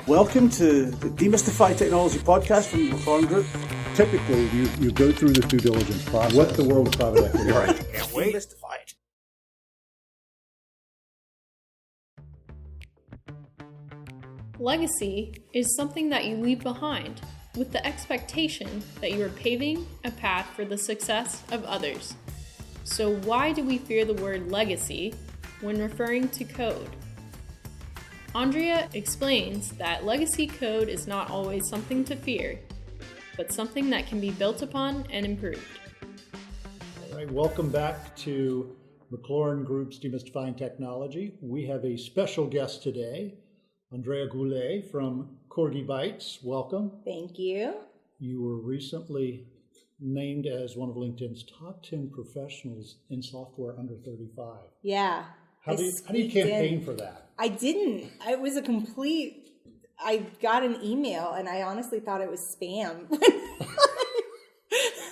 Welcome to the Demystifying Technology podcast from the MacLaurin Group. Typically, you go through the due diligence process. What the world of private equity? Right. Can't wait. Demystify it. Legacy is something that you leave behind with the expectation that you are paving a path for the success of others. So why do we fear the word legacy when referring to code? Andrea explains that legacy code is not always something to fear, but something that can be built upon and improved. All right, welcome back to MacLaurin Group's Demystifying Technology. We have a special guest today, Andrea Goulet from Corgibytes. Welcome. Thank you. You were recently named as one of LinkedIn's top 10 professionals in software under 35. Yeah. How do you campaign for that? I didn't. It was I got an email and I honestly thought it was spam.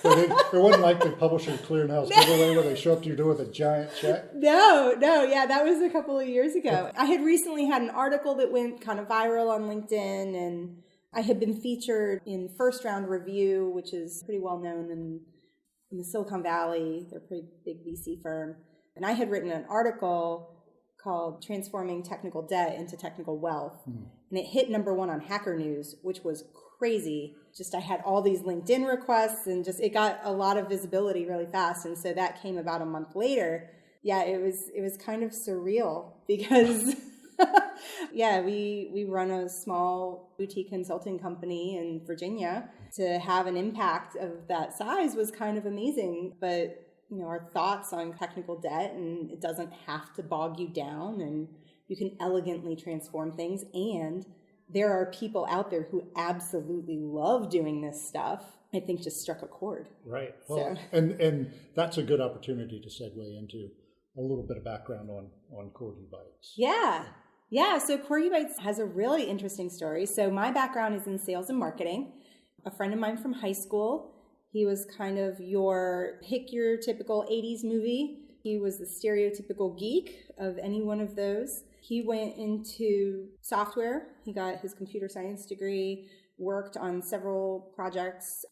So it wasn't like the Publisher Clearinghouse giveaway where they show up to your door with a giant check? No, yeah, that was a couple of years ago. I had recently had an article that went kind of viral on LinkedIn, and I had been featured in First Round Review, which is pretty well known in the Silicon Valley. They're a pretty big VC firm. And I had written an article called Transforming Technical Debt into Technical Wealth. And it hit #1 on Hacker News, which was crazy. Just I had all these LinkedIn requests and just it got a lot of visibility really fast. And so that came about a month later. Yeah, it was kind of surreal because yeah, we run a small boutique consulting company in Virginia. To have an impact of that size was kind of amazing. But our thoughts on technical debt, and it doesn't have to bog you down, and you can elegantly transform things. And there are people out there who absolutely love doing this stuff. I think just struck a chord. Right. Well, so. and that's a good opportunity to segue into a little bit of background on Corgibytes. Yeah. So Corgibytes has a really interesting story. So my background is in sales and marketing. A friend of mine from high school, he was kind of pick your typical 80s movie. He was the stereotypical geek of any one of those. He went into software. He got his computer science degree, worked on several projects,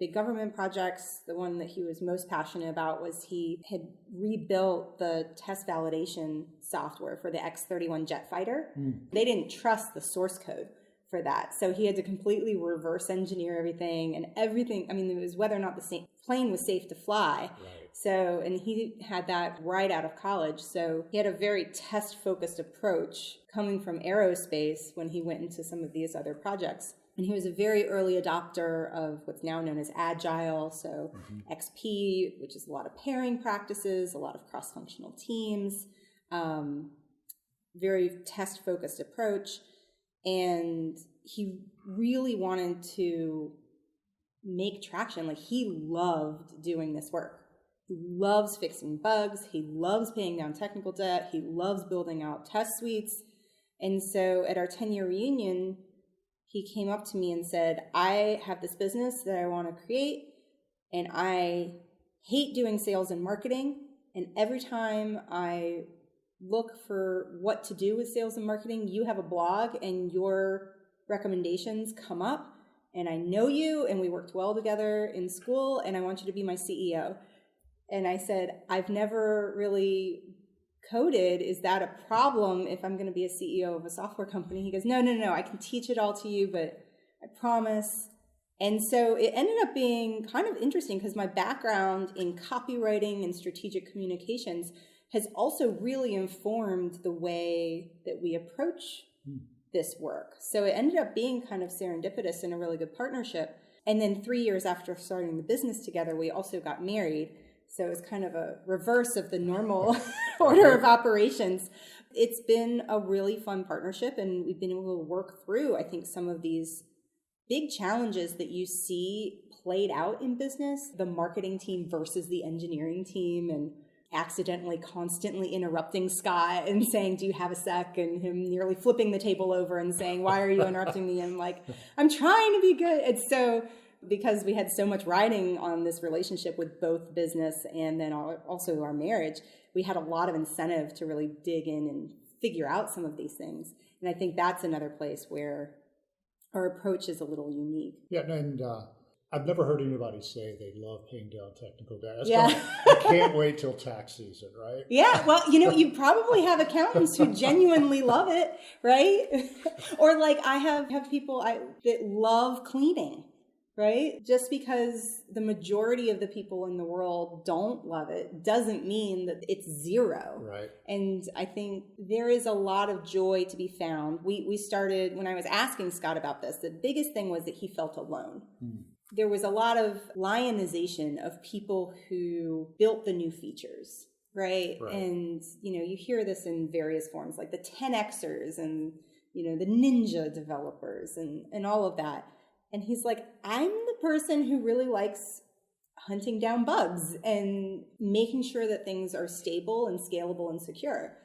big government projects. The one that he was most passionate about was he had rebuilt the test validation software for the X-31 jet fighter. They didn't trust the source code for that. So he had to completely reverse engineer everything and everything. I mean, it was whether or not the plane was safe to fly. Right. So, and he had that right out of college. So he had a very test-focused approach coming from aerospace when he went into some of these other projects. And he was a very early adopter of what's now known as Agile. So XP, which is a lot of pairing practices, a lot of cross-functional teams, very test-focused approach. And he really wanted to make traction. Like, he loved doing this work. He loves fixing bugs. He loves paying down technical debt. He loves building out test suites. And so at our 10-year reunion, he came up to me and said, I have this business that I want to create, and I hate doing sales and marketing. And every time I look for what to do with sales and marketing, you have a blog and your recommendations come up, and I know you and we worked well together in school, and I want you to be my CEO. And I said, I've never really coded. Is that a problem if I'm going to be a CEO of a software company? He goes, no, I can teach it all to you, but I promise. And so it ended up being kind of interesting because my background in copywriting and strategic communications has also really informed the way that we approach this work. So it ended up being kind of serendipitous and a really good partnership. And then 3 years after starting the business together, we also got married. So it was kind of a reverse of the normal order of operations. It's been a really fun partnership, and we've been able to work through, I think, some of these big challenges that you see played out in business, the marketing team versus the engineering team, and accidentally constantly interrupting Scott and saying, do you have a sec? And him nearly flipping the table over and saying, why are you interrupting me? And I'm like, I'm trying to be good. And so because we had so much riding on this relationship with both business and then also our marriage, we had a lot of incentive to really dig in and figure out some of these things. And I think that's another place where our approach is a little unique. Yeah, and I've never heard anybody say they love paying down technical debt. Yeah. I can't wait till tax season, right? Yeah, well, you probably have accountants who genuinely love it, right? Or like I have people that love cleaning, right? Just because the majority of the people in the world don't love it doesn't mean that it's zero. Right. And I think there is a lot of joy to be found. We started, when I was asking Scott about this, the biggest thing was that he felt alone. There was a lot of lionization of people who built the new features, right? And, you hear this in various forms, like the 10Xers and, the ninja developers and all of that. And he's like, I'm the person who really likes hunting down bugs and making sure that things are stable and scalable and secure.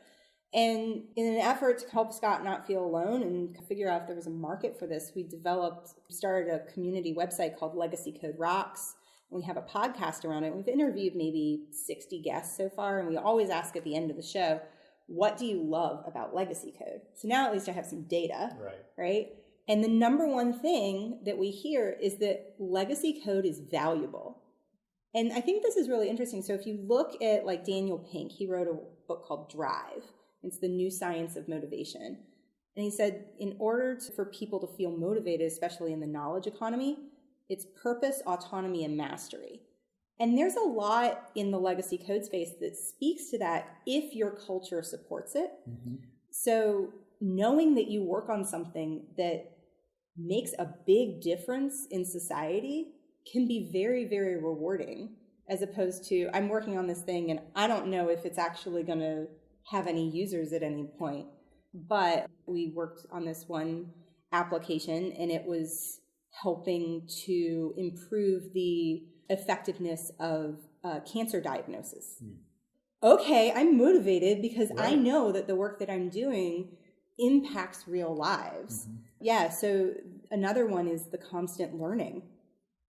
And in an effort to help Scott not feel alone and figure out if there was a market for this, we started a community website called Legacy Code Rocks. And we have a podcast around it. We've interviewed maybe 60 guests so far. And we always ask at the end of the show, what do you love about legacy code? So now at least I have some data, right? And the number one thing that we hear is that legacy code is valuable. And I think this is really interesting. So if you look at like Daniel Pink, he wrote a book called Drive. It's the new science of motivation. And he said, in order for people to feel motivated, especially in the knowledge economy, it's purpose, autonomy, and mastery. And there's a lot in the legacy code space that speaks to that if your culture supports it. So knowing that you work on something that makes a big difference in society can be very, very rewarding, as opposed to, I'm working on this thing and I don't know if it's actually going to have any users at any point. But we worked on this one application and it was helping to improve the effectiveness of cancer diagnosis. Okay, I'm motivated because I know that the work that I'm doing impacts real lives. Yeah, so another one is the constant learning.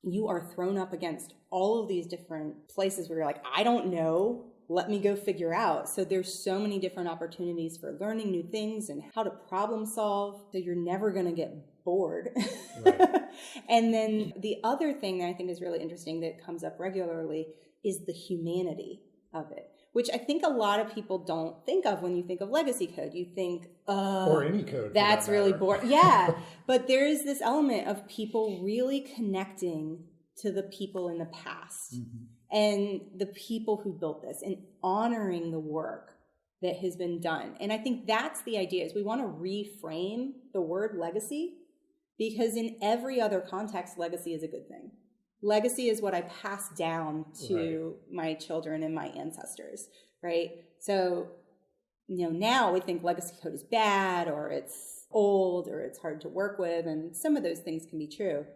You are thrown up against all of these different places where you're like, I don't know, let me go figure out. So there's so many different opportunities for learning new things and how to problem solve. So you're never going to get bored. And then the other thing that I think is really interesting that comes up regularly is the humanity of it, which I think a lot of people don't think of when you think of legacy code. You think, or any code. That's really boring. Yeah. But there is this element of people really connecting to the people in the past. And the people who built this and honoring the work that has been done. And I think that's the idea, is we want to reframe the word legacy, because in every other context, legacy is a good thing. Legacy is what I pass down to my children and my ancestors, right? So, now we think legacy code is bad, or it's old, or it's hard to work with, and some of those things can be true.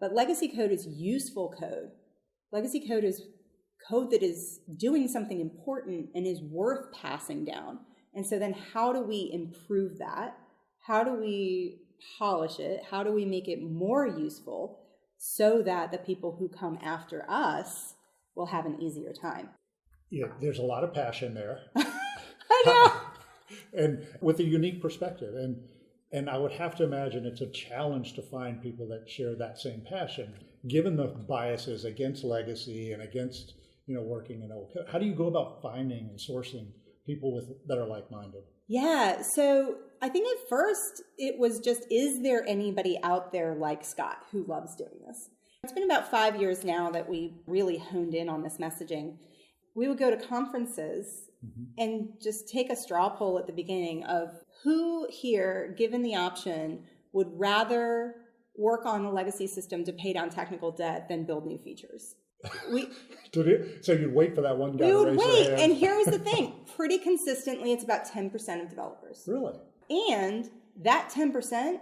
But legacy code is useful code. Legacy code is code that is doing something important and is worth passing down. And so then how do we improve that? How do we polish it? How do we make it more useful so that the people who come after us will have an easier time? Yeah, there's a lot of passion there. I know. And with a unique perspective. And I would have to imagine it's a challenge to find people that share that same passion, given the biases against legacy and against working in old code. How do you go about finding and sourcing people that are like-minded? Yeah, so I think at first it was just, is there anybody out there like Scott who loves doing this? It's been about 5 years now that we really honed in on this messaging. We would go to conferences and just take a straw poll at the beginning of who here, given the option, would rather work on a legacy system to pay down technical debt than build new features. So you'd wait for that one guy we to would raise wait, their hand? and here was the thing. Pretty consistently, it's about 10% of developers. Really? And that 10%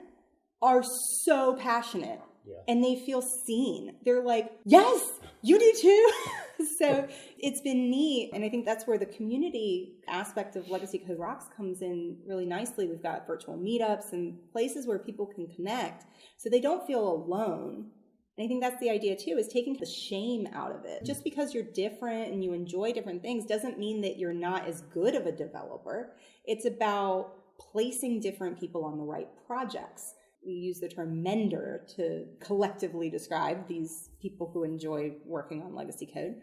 are so passionate, and they feel seen. They're like, yes, you do too. So it's been neat, and I think that's where the community aspect of Legacy Code Rocks comes in really nicely. We've got virtual meetups and places where people can connect so they don't feel alone. And I think that's the idea too, is taking the shame out of it. Just because you're different and you enjoy different things doesn't mean that you're not as good of a developer. It's about placing different people on the right projects. We use the term mender to collectively describe these people who enjoy working on legacy code.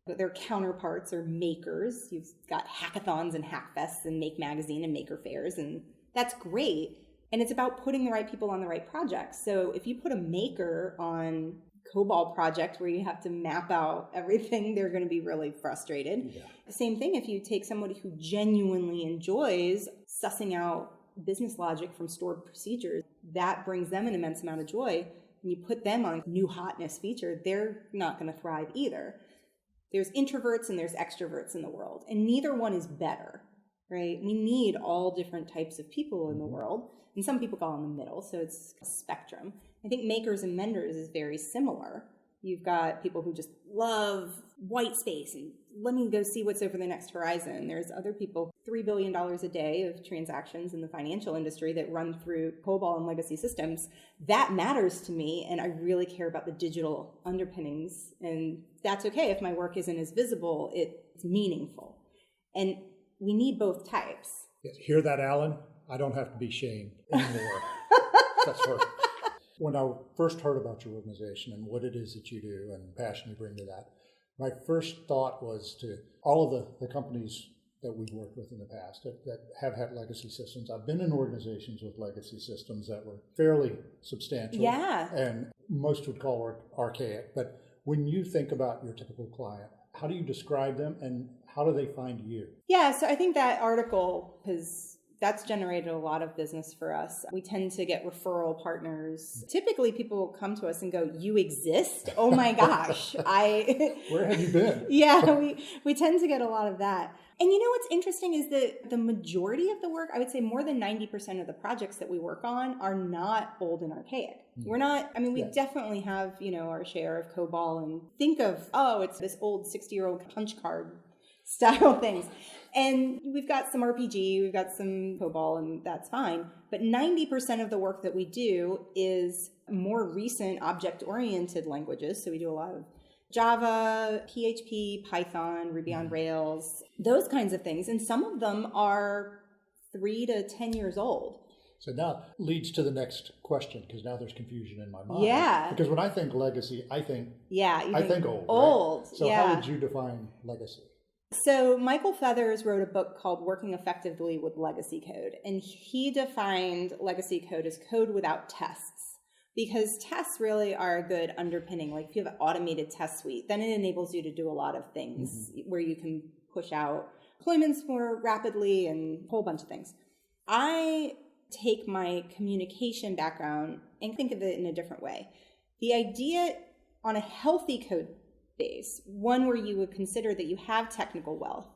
But their counterparts are makers. You've got hackathons and hackfests and Make Magazine and maker fairs, and that's great. And it's about putting the right people on the right projects. So if you put a maker on COBOL project where you have to map out everything, they're going to be really frustrated. Yeah. Same thing if you take somebody who genuinely enjoys sussing out business logic from stored procedures, that brings them an immense amount of joy. And you put them on new hotness feature, they're not going to thrive either. There's introverts and there's extroverts in the world, and neither one is better, right? We need all different types of people in the world, and some people fall in the middle, so it's a spectrum. I think makers and menders is very similar. You've got people who just love white space and let me go see what's over the next horizon. There's other people, $3 billion a day of transactions in the financial industry that run through COBOL and legacy systems. That matters to me, and I really care about the digital underpinnings. And that's okay if my work isn't as visible, it's meaningful. And we need both types. Yes, hear that, Alan? I don't have to be shamed anymore. That's right. When I first heard about your organization and what it is that you do and the passion you bring to that, my first thought was to all of the companies that we've worked with in the past that have had legacy systems. I've been in organizations with legacy systems that were fairly substantial. Yeah. And most would call archaic. But when you think about your typical client, how do you describe them and how do they find you? Yeah, so I think that article that's generated a lot of business for us. We tend to get referral partners. Typically, people will come to us and go, "You exist? Oh my gosh!" Where have you been? Yeah, we tend to get a lot of that. And you know what's interesting is that the majority of the work, I would say more than 90% of the projects that we work on are not old and archaic. We're not, I mean, we definitely have, our share of COBOL and think of, it's this old 60-year-old punch card style things. And we've got some RPG, we've got some COBOL, and that's fine. But 90% of the work that we do is more recent object-oriented languages. So we do a lot of Java, PHP, Python, Ruby on Rails, those kinds of things. And some of them are 3 to 10 years old. So now leads to the next question, because now there's confusion in my mind. Yeah. Because when I think legacy, I think old. Old. Right? So how would you define legacy? So Michael Feathers wrote a book called Working Effectively with Legacy Code, and he defined legacy code as code without tests, because tests really are a good underpinning. Like if you have an automated test suite, then it enables you to do a lot of things where you can push out deployments more rapidly and a whole bunch of things. I take my communication background and think of it in a different way. The idea on a healthy code base, one where you would consider that you have technical wealth,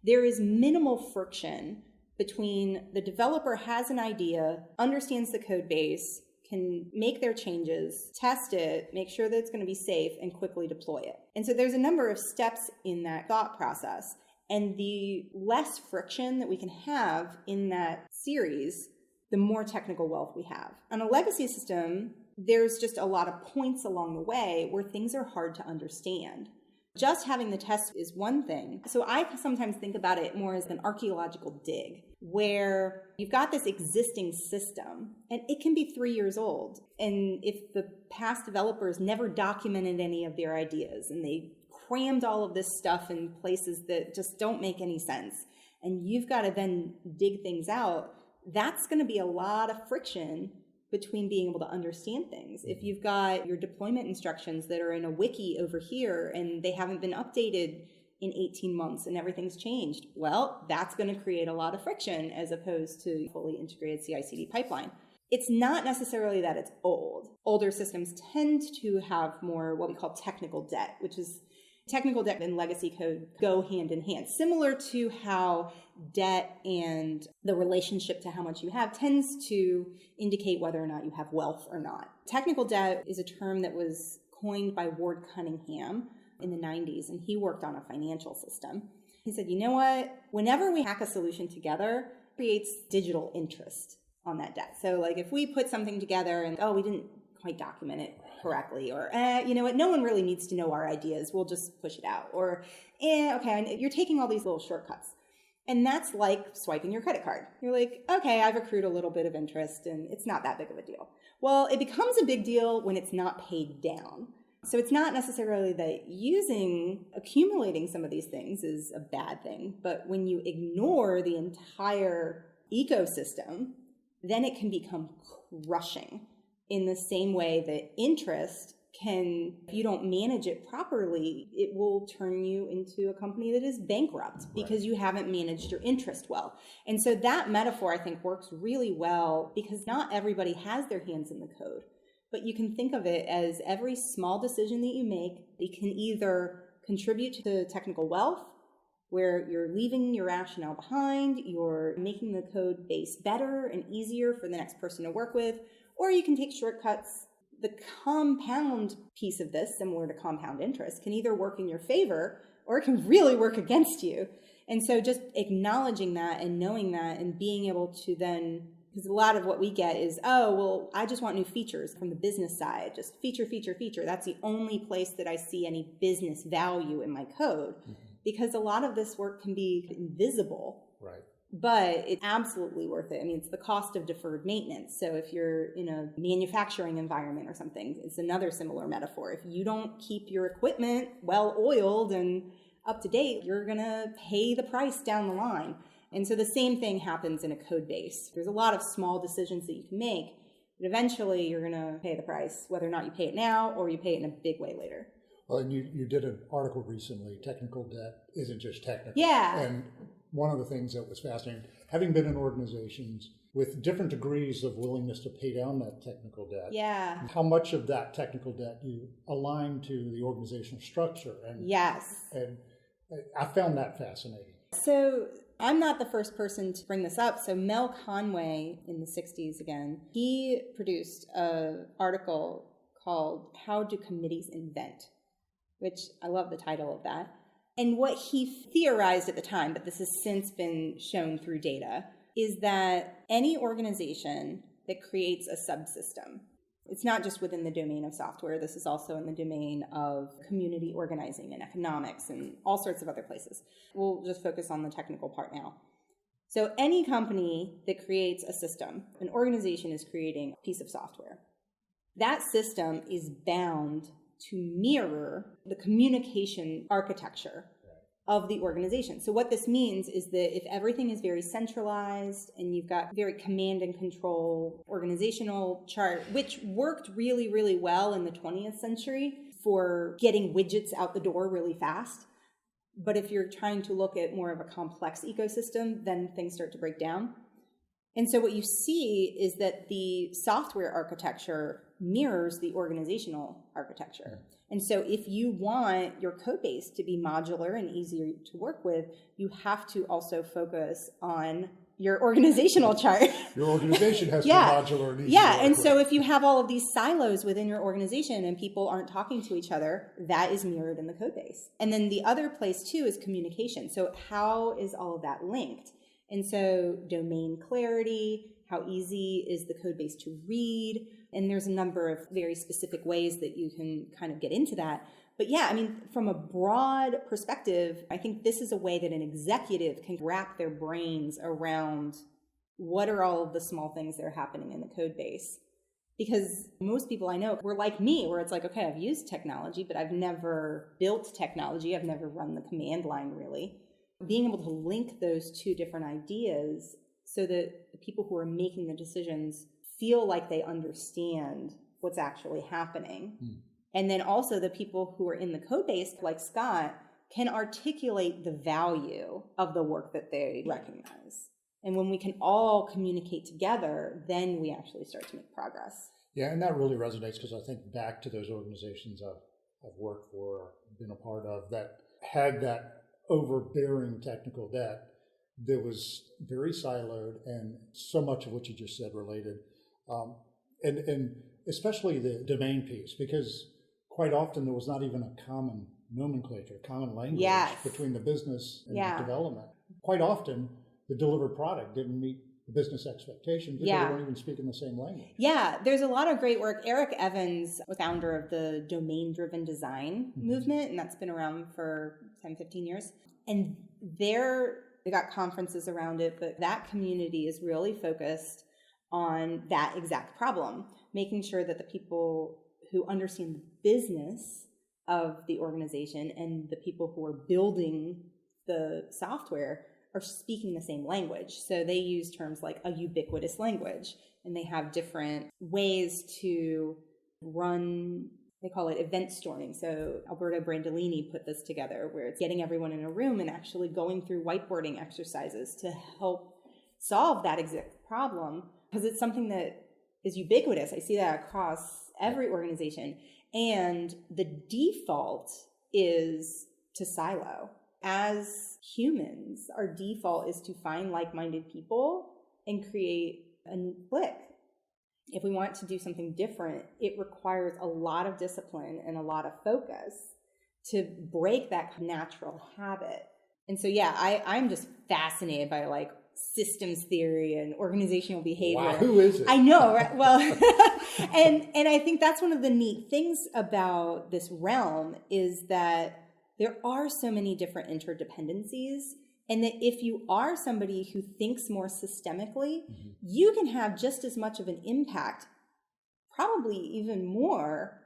there is minimal friction between the developer has an idea, understands the code base, can make their changes, test it, make sure that it's going to be safe, and quickly deploy it. And so there's a number of steps in that thought process. And the less friction that we can have in that series, the more technical wealth we have. On a legacy system, there's just a lot of points along the way where things are hard to understand. Just having the test is one thing. So I sometimes think about it more as an archaeological dig, where you've got this existing system and it can be 3 years old. And if the past developers never documented any of their ideas and they crammed all of this stuff in places that just don't make any sense, and you've got to then dig things out, that's going to be a lot of friction between being able to understand things. If you've got your deployment instructions that are in a wiki over here and they haven't been updated in 18 months and everything's changed, well, that's going to create a lot of friction as opposed to fully integrated CI/CD pipeline. It's not necessarily that it's old. Older systems tend to have more what we call technical debt, which is technical debt and legacy code go hand in hand, similar to how debt and the relationship to how much you have tends to indicate whether or not you have wealth or not. Technical debt is a term that was coined by Ward Cunningham in the 90s, and he worked on a financial system. He said, you know what? Whenever we hack a solution together, it creates digital interest on that debt. So like if we put something together and, we didn't quite document it correctly, or you know what, no one really needs to know our ideas, we'll just push it out, or okay, you're taking all these little shortcuts. And that's like swiping your credit card. You're like, okay, I've accrued a little bit of interest and it's not that big of a deal. Well, it becomes a big deal when it's not paid down. So it's not necessarily that accumulating some of these things is a bad thing, but when you ignore the entire ecosystem, then it can become crushing in the same way that interest can, if you don't manage it properly, it will turn you into a company that is bankrupt because you haven't managed your interest well. And so that metaphor, I think, works really well because not everybody has their hands in the code. But you can think of it as every small decision that you make, it can either contribute to technical wealth, where you're leaving your rationale behind, you're making the code base better and easier for the next person to work with, or you can take shortcuts. The compound piece of this, similar to compound interest, can either work in your favor or it can really work against you. And so just acknowledging that and knowing that and being able to then, because a lot of what we get is, oh, well, I just want new features from the business side, just feature, feature, feature. That's the only place that I see any business value in my code. Because a lot of this work can be invisible. Right. But it's absolutely worth it. I mean, it's the cost of deferred maintenance. So if you're in a manufacturing environment or something, it's another similar metaphor. If you don't keep your equipment well oiled and up to date, you're going to pay the price down the line. And so the same thing happens in a code base. There's a lot of small decisions that you can make, but eventually you're going to pay the price, whether or not you pay it now or you pay it in a big way later. Well, and you did an article recently, technical debt isn't just technical. Yeah. And one of the things that was fascinating, having been in organizations with different degrees of willingness to pay down that technical debt, yeah, how much of that technical debt you align to the organizational structure. And, yes. And I found that fascinating. So I'm not the first person to bring this up. So Mel Conway in the 60s again, he produced an article called How Do Committees Invent? Which I love the title of that. And what he theorized at the time, but this has since been shown through data, is that any organization that creates a subsystem, it's not just within the domain of software, this is also in the domain of community organizing and economics and all sorts of other places. We'll just focus on the technical part now. So any company that creates a system, an organization is creating a piece of software. That system is bound to mirror the communication architecture of the organization. So what this means is that if everything is very centralized and you've got very command and control organizational chart, which worked really, really well in the 20th century for getting widgets out the door really fast. But if you're trying to look at more of a complex ecosystem, then things start to break down. And so what you see is that the software architecture mirrors the organizational architecture. And so if you want your code base to be modular and easier to work with, you have to also focus on your organizational chart. Your organization has to be modular and easy Yeah, to work and so with. if you have all of these silos within your organization and people aren't talking to each other, that is mirrored in the code base. And then the other place too is communication. So how is all of that linked? And so domain clarity, how easy is the code base to read? And there's a number of very specific ways that you can kind of get into that. But yeah, I mean, from a broad perspective, I think this is a way that an executive can wrap their brains around what are all of the small things that are happening in the code base. Because most people I know were like me, where it's like, okay, I've used technology, but I've never built technology. I've never run the command line really. Being able to link those two different ideas so that the people who are making the decisions feel like they understand what's actually happening. And then also the people who are in the code base, like Scott, can articulate the value of the work that they recognize. And when we can all communicate together, then we actually start to make progress. Yeah, and that really resonates because I think back to those organizations I've worked for, been a part of, that had that overbearing technical debt that was very siloed, and so much of what you just said related. And especially the domain piece, because quite often there was not even a common nomenclature, common language between the business and the development. Quite often, the delivered product didn't meet the business expectations because they weren't even speaking the same language. Yeah, there's a lot of great work. Eric Evans was founder of the domain-driven design movement, and that's been around for 10, 15 years. And their They got conferences around it, but that community is really focused on that exact problem, making sure that the people who understand the business of the organization and the people who are building the software are speaking the same language. So they use terms like a ubiquitous language, and they have different ways to run, they call it event storming. So Alberto Brandolini put this together, where it's getting everyone in a room and actually going through whiteboarding exercises to help solve that exact problem, because it's something that is ubiquitous. I see that across every organization. And the default is to silo. As humans, our default is to find like-minded people and create a clique. If we want to do something different, it requires a lot of discipline and a lot of focus to break that natural habit. And so, yeah, I'm just fascinated by like systems theory and organizational behavior. Wow, who is it? I know, right? Well, and I think that's one of the neat things about this realm is that there are so many different interdependencies, and that if you are somebody who thinks more systemically, you can have just as much of an impact, probably even more,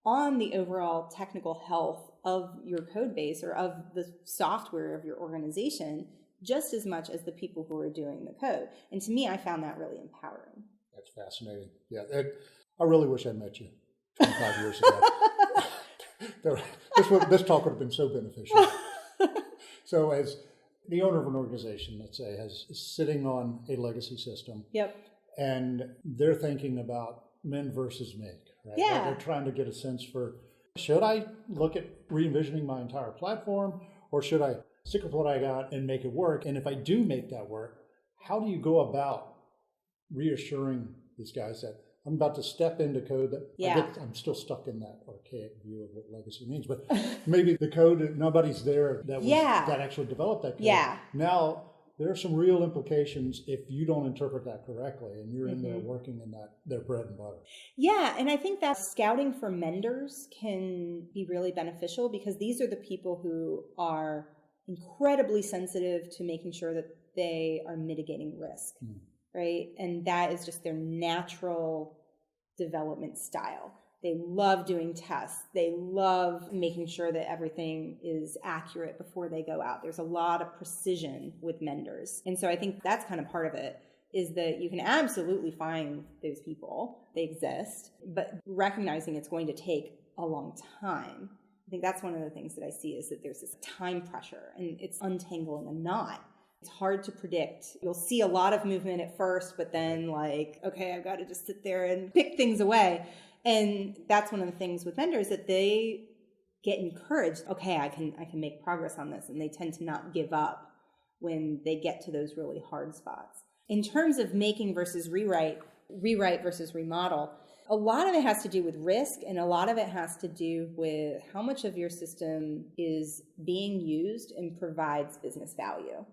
on the overall technical health of your code base or of the software of your organization, just as much as the people who are doing the code. And to me, I found that really empowering. That's fascinating. Yeah, I really wish I met you 25 years ago. This talk would have been so beneficial. So as the owner of an organization, let's say, is sitting on a legacy system. Yep. And they're thinking about mend versus make, right? Yeah. They're trying to get a sense for, should I look at re-envisioning my entire platform, or should I stick with what I got and make it work? And if I do make that work, how do you go about reassuring these guys that I'm about to step into code that I'm still stuck in that archaic view of what legacy means, but maybe the code, nobody's there that actually developed that code. Yeah. Now, there are some real implications if you don't interpret that correctly and you're in there working in that, their bread and butter. Yeah, and I think that scouting for menders can be really beneficial, because these are the people who are incredibly sensitive to making sure that they are mitigating risk. Right? And that is just their natural development style. They love doing tests. They love making sure that everything is accurate before they go out. There's a lot of precision with menders. And so I think that's kind of part of it, is that you can absolutely find those people. They exist, but recognizing it's going to take a long time. I think that's one of the things that I see, is that there's this time pressure, and it's untangling a knot. It's hard to predict. You'll see a lot of movement at first, but then like, okay, I've got to just sit there and pick things away. And that's one of the things with vendors, that they get encouraged. Okay, I can make progress on this. And they tend to not give up when they get to those really hard spots. In terms of making versus rewrite versus remodel, a lot of it has to do with risk, and a lot of it has to do with how much of your system is being used and provides business value.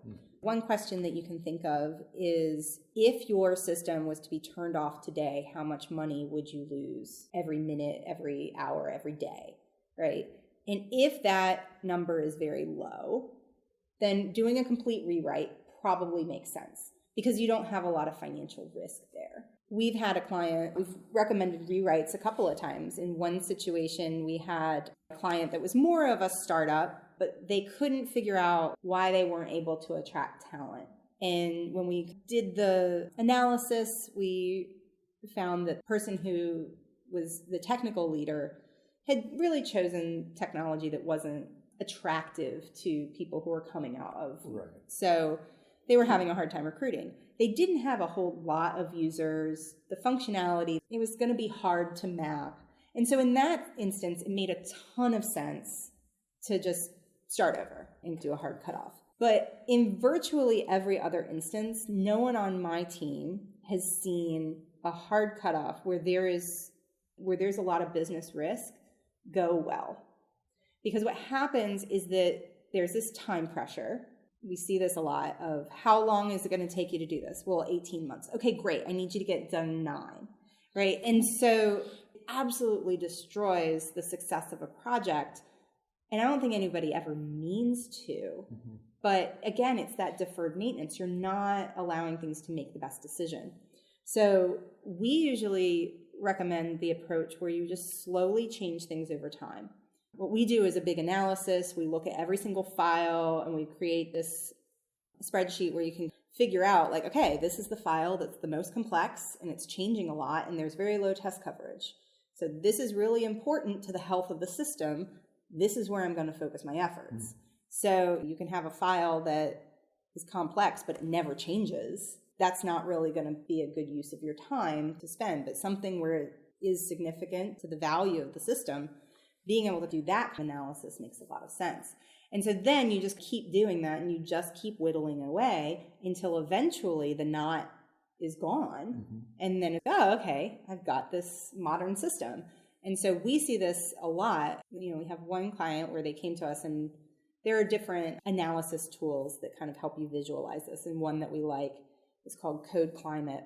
One question that you can think of is, if your system was to be turned off today, how much money would you lose every minute, every hour, every day, right? And if that number is very low, then doing a complete rewrite probably makes sense, because you don't have a lot of financial risk there. We've had a client, we've recommended rewrites a couple of times. In one situation, we had a client that was more of a startup, but they couldn't figure out why they weren't able to attract talent. And when we did the analysis, we found that the person who was the technical leader had really chosen technology that wasn't attractive to people who were coming out of. Right. So they were having a hard time recruiting. They didn't have a whole lot of users. The functionality, it was going to be hard to map. And so in that instance, it made a ton of sense to just start over and do a hard cutoff. But in virtually every other instance, no one on my team has seen a hard cutoff where there's a lot of business risk go well. Because what happens is that there's this time pressure. We see this a lot of, how long is it going to take you to do this? Well, 18 months. Okay, great. I need you to get it done in 9, right? And so it absolutely destroys the success of a project. And I don't think anybody ever means to, But again, it's that deferred maintenance. You're not allowing things to make the best decision. So we usually recommend the approach where you just slowly change things over time. What we do is a big analysis. We look at every single file and we create this spreadsheet where you can figure out like, okay, this is the file that's the most complex and it's changing a lot and there's very low test coverage. So this is really important to the health of the system. This is where I'm going to focus my efforts. So you can have a file that is complex, but it never changes. That's not really going to be a good use of your time to spend, but something where it is significant to the value of the system, being able to do that analysis makes a lot of sense. And so then you just keep doing that and you just keep whittling away until eventually the knot is gone. And then, oh, okay, I've got this modern system. And so we see this a lot. You know, we have one client where they came to us and there are different analysis tools that kind of help you visualize this. And one that we like is called Code Climate.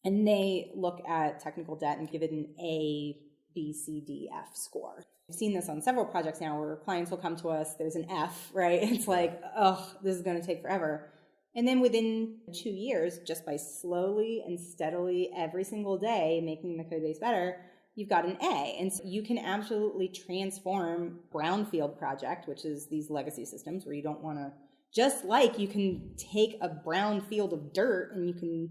And they look at technical debt and give it an A, B, C, D, F score. I've seen this on several projects now where clients will come to us, there's an F, right? It's like, oh, this is going to take forever. And then within 2 years, just by slowly and steadily every single day making the code base better, you've got an A. And so you can absolutely transform brownfield project, which is these legacy systems where you don't want to, just like you can take a brown field of dirt and you can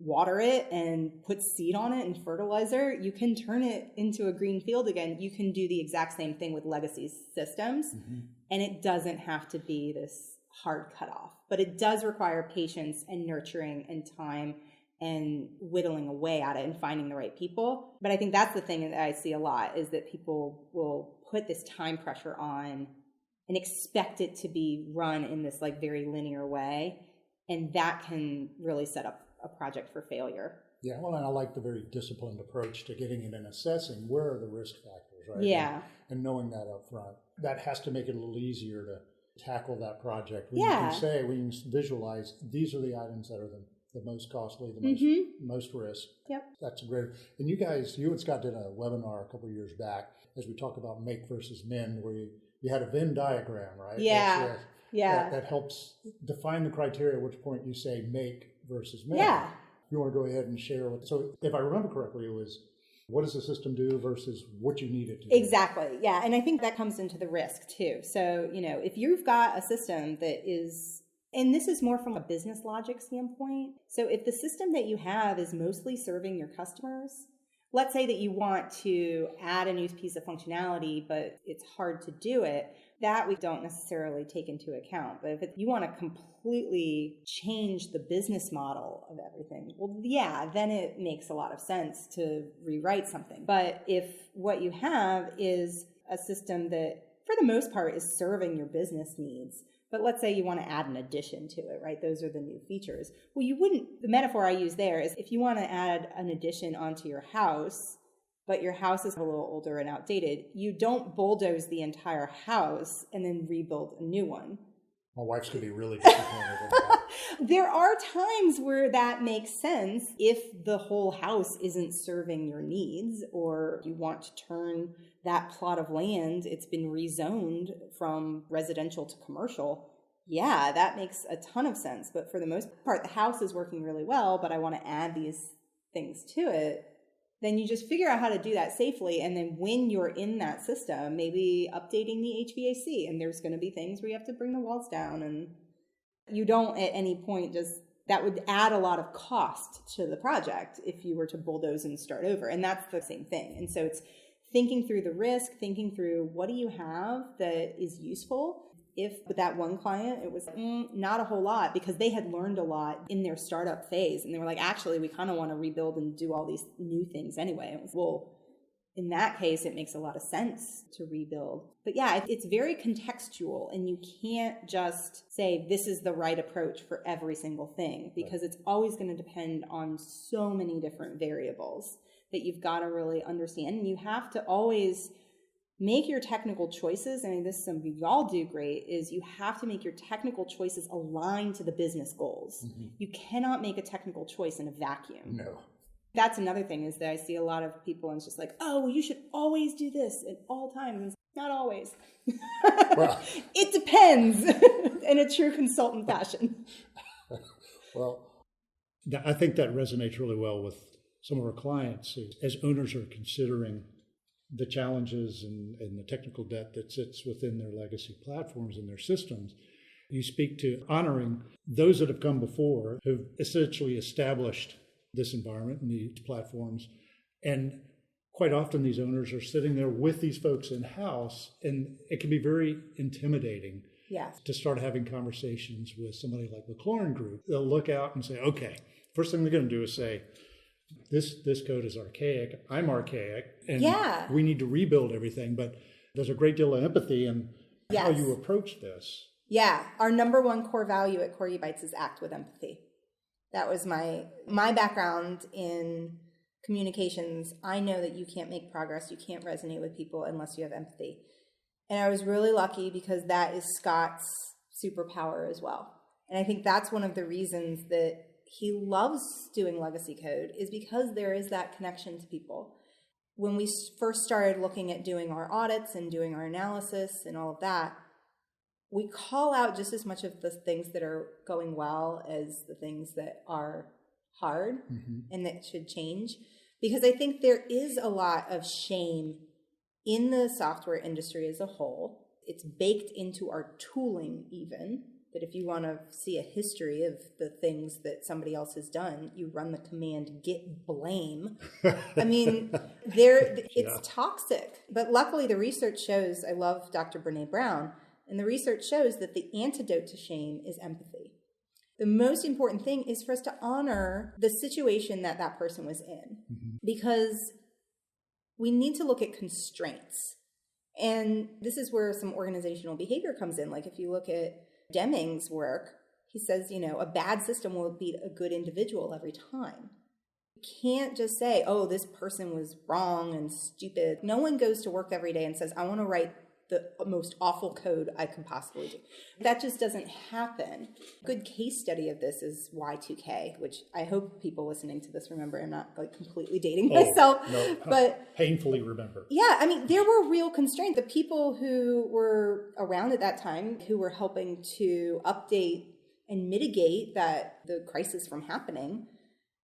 water it and put seed on it and fertilizer, you can turn it into a green field again. You can do the exact same thing with legacy systems. And it doesn't have to be this hard cutoff, but it does require patience and nurturing and time and whittling away at it and finding the right people. But I think that's the thing that I see a lot is that people will put this time pressure on and expect it to be run in this like very linear way. And that can really set up a project for failure. Yeah, well, and I like the very disciplined approach to getting it and assessing where are the risk factors, right? Yeah. And knowing that up front. That has to make it a little easier to tackle that project. When Yeah. you can say, we can visualize, these are the items that are the most costly, the most risk. Yep. That's great. And you guys, you and Scott did a webinar a couple of years back as we talk about make versus mend, where you had a Venn diagram, right? Yeah. That helps define the criteria at which point you say make versus mend. Yeah. You want to go ahead and share with, so if I remember correctly, it was what does the system do versus what you need it to do? Exactly. Yeah. And I think that comes into the risk too. So, you know, if you've got a system that is, and this is more from a business logic standpoint. So if the system that you have is mostly serving your customers, let's say that you want to add a new piece of functionality, but it's hard to do it, that we don't necessarily take into account. But if you want to completely change the business model of everything, well, yeah, then it makes a lot of sense to rewrite something. But if what you have is a system that, for the most part, is serving your business needs, but let's say you want to add an addition to it, right? Those are the new features. Well, you wouldn't, the metaphor I use there is if you want to add an addition onto your house, but your house is a little older and outdated, you don't bulldoze the entire house and then rebuild a new one. My wife's going to be really disappointed with that. There are times where that makes sense if the whole house isn't serving your needs or you want to turn that plot of land, it's been rezoned from residential to commercial. Yeah, that makes a ton of sense. But for the most part, the house is working really well, but I want to add these things to it. Then you just figure out how to do that safely. And then when you're in that system, maybe updating the HVAC, and there's going to be things where you have to bring the walls down, and you don't at any point just, that would add a lot of cost to the project if you were to bulldoze and start over. And that's the same thing. And so it's thinking through the risk, thinking through what do you have that is useful. If with that one client, it was not a whole lot because they had learned a lot in their startup phase. And they were like, actually, we kind of want to rebuild and do all these new things anyway. It was, well, in that case, it makes a lot of sense to rebuild. But yeah, it's very contextual and you can't just say this is the right approach for every single thing because it's always going to depend on so many different variables that you've got to really understand. And you have to always make your technical choices. I mean, this is something y'all do great, is you have to make your technical choices align to the business goals. Mm-hmm. You cannot make a technical choice in a vacuum. No. That's another thing is that I see a lot of people and it's just like, oh, well, you should always do this at all times. And not always. Well, it depends. in a true consultant fashion. Well, I think that resonates really well with some of our clients as owners are considering the challenges and the technical debt that sits within their legacy platforms and their systems. You speak to honoring those that have come before who've essentially established this environment and these platforms. And quite often these owners are sitting there with these folks in-house, and it can be very intimidating to start having conversations with somebody like MacLaurin Group. They'll look out and say, okay, first thing they're going to do is say, this code is archaic, I'm archaic, and we need to rebuild everything. But there's a great deal of empathy in how you approach this. Yeah, our number one core value at Corgibytes is act with empathy. That was my background in communications. I know that you can't make progress, you can't resonate with people unless you have empathy. And I was really lucky because that is Scott's superpower as well. And I think that's one of the reasons that he loves doing legacy code, is because there is that connection to people. When we first started looking at doing our audits and doing our analysis and all of that, we call out just as much of the things that are going well as the things that are hard and that should change. Because I think there is a lot of shame in the software industry as a whole. It's baked into our tooling even, that if you want to see a history of the things that somebody else has done, you run the command git blame. I mean, it's toxic. But luckily the research shows, I love Dr. Brene Brown, and the research shows that the antidote to shame is empathy. The most important thing is for us to honor the situation that that person was in, because we need to look at constraints. And this is where some organizational behavior comes in. Like if you look at Deming's work, he says, a bad system will beat a good individual every time. You can't just say, oh, this person was wrong and stupid. No one goes to work every day and says, I want to write the most awful code I can possibly do. That just doesn't happen. A good case study of this is Y2K, which I hope people listening to this remember. I'm not completely dating myself, but painfully remember. Yeah, I mean, there were real constraints. The people who were around at that time, who were helping to update and mitigate the crisis from happening,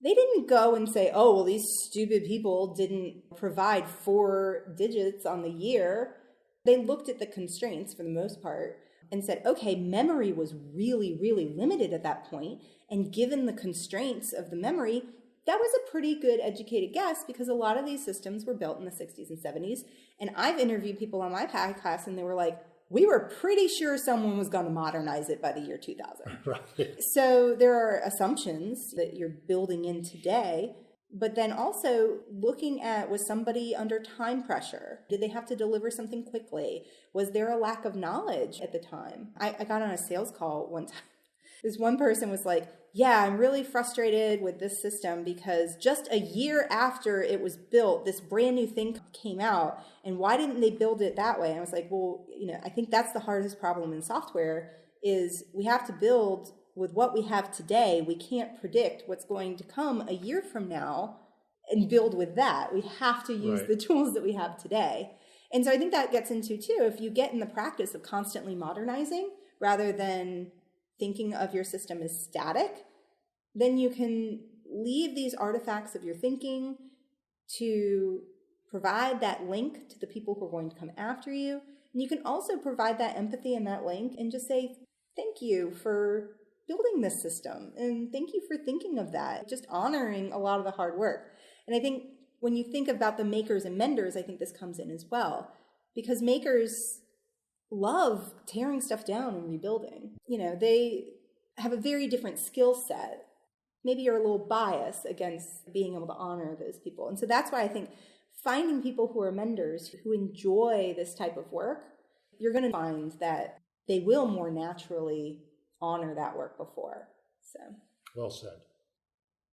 they didn't go and say, oh, well, these stupid people didn't provide 4 digits on the year. They looked at the constraints for the most part and said, okay, memory was really, really limited at that point. And given the constraints of the memory, that was a pretty good educated guess, because a lot of these systems were built in the 60s and 70s. And I've interviewed people on my podcast and they were like, we were pretty sure someone was going to modernize it by the year 2000. Right. So there are assumptions that you're building in today. But then also looking at, was somebody under time pressure? Did they have to deliver something quickly? Was there a lack of knowledge at the time? I got on a sales call one time. This one person was like, yeah, I'm really frustrated with this system because just a year after it was built, this brand new thing came out. And why didn't they build it that way? And I was like, well, I think that's the hardest problem in software, is we have to build with what we have today. We can't predict what's going to come a year from now and build with that. We have to use the tools that we have today. And so I think that gets into, too, if you get in the practice of constantly modernizing rather than thinking of your system as static, then you can leave these artifacts of your thinking to provide that link to the people who are going to come after you. And you can also provide that empathy and that link and just say, thank you for building this system, and thank you for thinking of that, just honoring a lot of the hard work. And I think when you think about the makers and menders, I think this comes in as well, because makers love tearing stuff down and rebuilding. They have a very different skill set. Maybe you're a little biased against being able to honor those people. And so that's why I think finding people who are menders, who enjoy this type of work, you're going to find that they will more naturally honor that work before. So well said.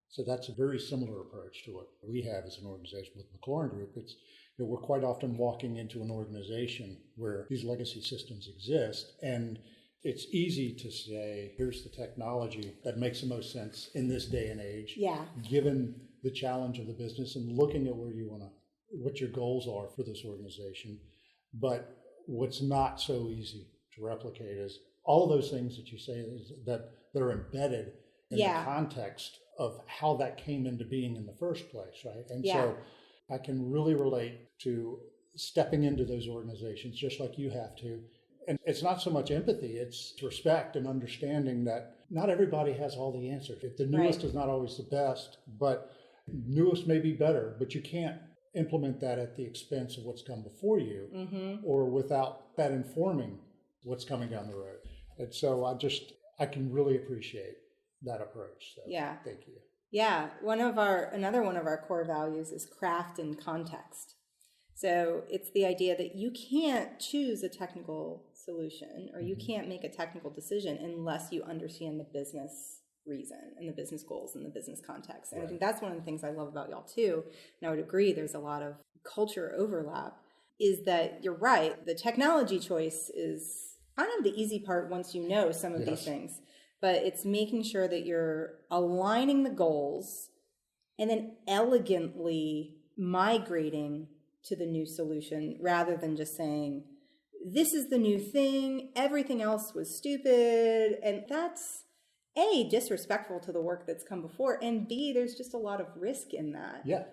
So that's a very similar approach to what we have as an organization with MacLaurin Group. It's we're quite often walking into an organization where these legacy systems exist, and it's easy to say, here's the technology that makes the most sense in this day and age, given the challenge of the business and looking at what your goals are for this organization. But what's not so easy to replicate is all of those things that you say that are embedded in Yeah. the context of how that came into being in the first place, right? And Yeah. so I can really relate to stepping into those organizations just like you have to. And it's not so much empathy, it's respect and understanding that not everybody has all the answers. The newest Right. is not always the best, but newest may be better, but you can't implement that at the expense of what's come before you or without that informing what's coming down the road. And so I can really appreciate that approach. So Yeah. thank you. Yeah, another one of our core values is craft and context. So it's the idea that you can't choose a technical solution or you can't make a technical decision unless you understand the business reason and the business goals and the business context. And I think that's one of the things I love about y'all too. And I would agree there's a lot of culture overlap, is that you're right. The technology choice is kind of the easy part once you know some of these things. But it's making sure that you're aligning the goals and then elegantly migrating to the new solution rather than just saying, this is the new thing, everything else was stupid. And that's A, disrespectful to the work that's come before, and B, there's just a lot of risk in that. Yeah,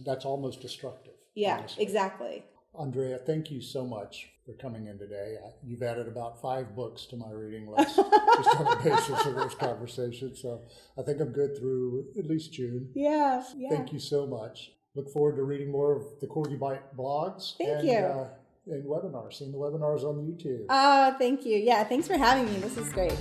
that's almost destructive. Yeah, honestly. exactly. Andrea, thank you so much for coming in today. You've added about 5 books to my reading list just on the basis of this conversation. So I think I'm good through at least June. Yeah. Thank you so much. Look forward to reading more of the Corgybite blogs and webinars, seeing the webinars on YouTube. Thank you. Yeah, thanks for having me. This is great.